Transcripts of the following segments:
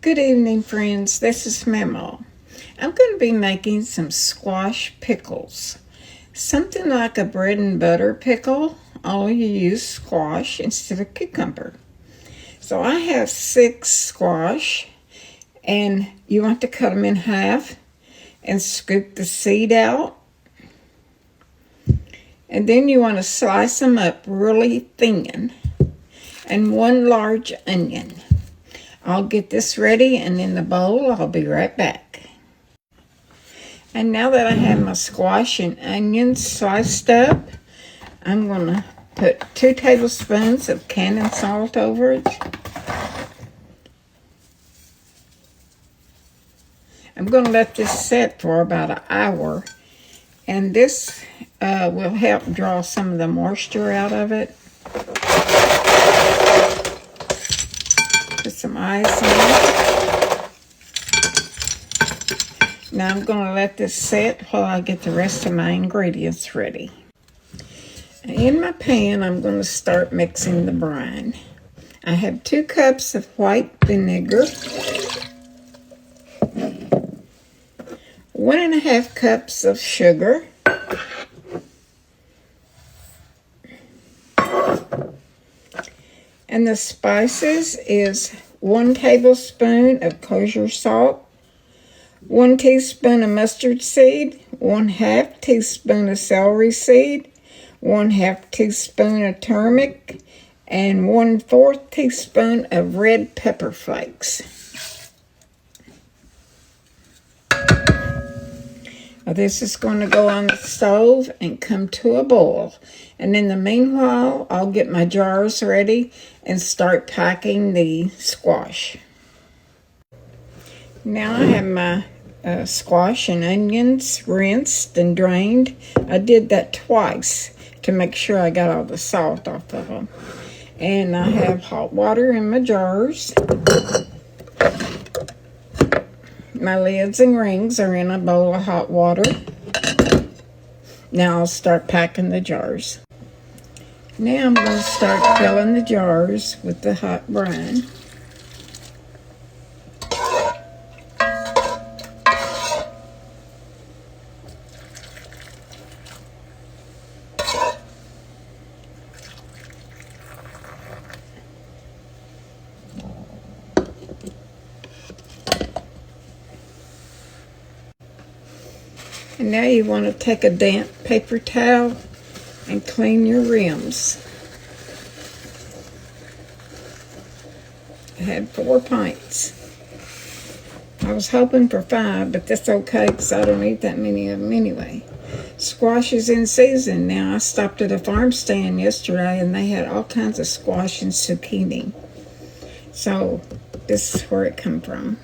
Good evening, friends. This is Memo. I'm going to be making some squash pickles. Something like a bread and butter pickle, only you use squash instead of cucumber. So I have 6 squash, and you want to cut them in half and scoop the seed out. And then you want to slice them up really thin, and 1 large onion. I'll get this ready, and in the bowl, I'll be right back. And now that I have my squash and onions sliced up, I'm going to put 2 tablespoons of canned salt over it. I'm going to let this set for about an hour, and this will help draw some of the moisture out of it. Put some ice in it. Now I'm going to let this set while I get the rest of my ingredients ready. In my pan, I'm going to start mixing the brine. I have 2 cups of white vinegar, 1½ cups of sugar, and the spices is 1 tablespoon of kosher salt, 1 teaspoon of mustard seed, 1/2 teaspoon of celery seed, 1/2 teaspoon of turmeric, and 1/4 teaspoon of red pepper flakes. Now this is going to go on the stove and come to a boil. And in the meanwhile, I'll get my jars ready and start packing the squash. Now I have my squash and onions rinsed and drained. I did that twice to make sure I got all the salt off of them. And I have hot water in my jars. My lids and rings are in a bowl of hot water. Now I'll start packing the jars. Now I'm going to start filling the jars with the hot brine. And now you want to take a damp paper towel and clean your rims. I had 4 pints. I was hoping for 5, but that's okay because I don't eat that many of them anyway. Squash is in season now. I stopped at a farm stand yesterday and they had all kinds of squash and zucchini. So this is where it come from.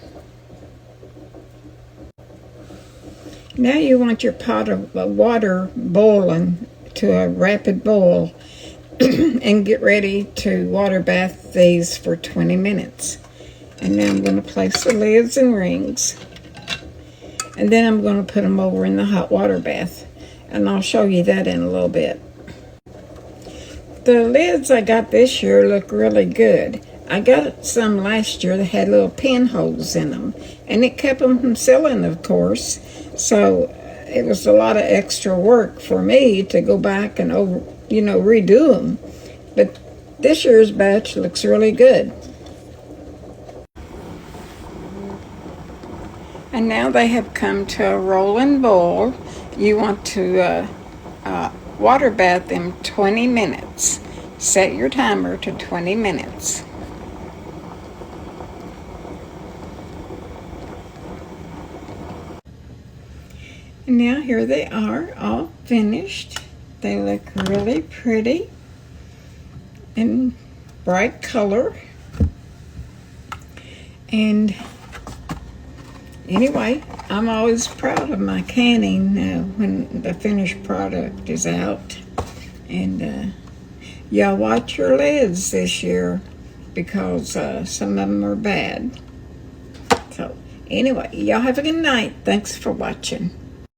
Now you want your pot of water boiling to a rapid boil and get ready to water bath these for 20 minutes. And now I'm going to place the lids and rings. And then I'm going to put them over in the hot water bath. And I'll show you that in a little bit. The lids I got this year look really good. I got some last year that had little pinholes in them. And it kept them from selling, of course. So it was a lot of extra work for me to go back and redo them. But this year's batch looks really good. And now they have come to a rolling boil. You want to water bath them 20 minutes. Set your timer to 20 minutes. And now here they are, all finished. They look really pretty and bright color. And anyway, I'm always proud of my canning when the finished product is out. And y'all watch your lids this year because some of them are bad. So anyway, y'all have a good night. Thanks for watching.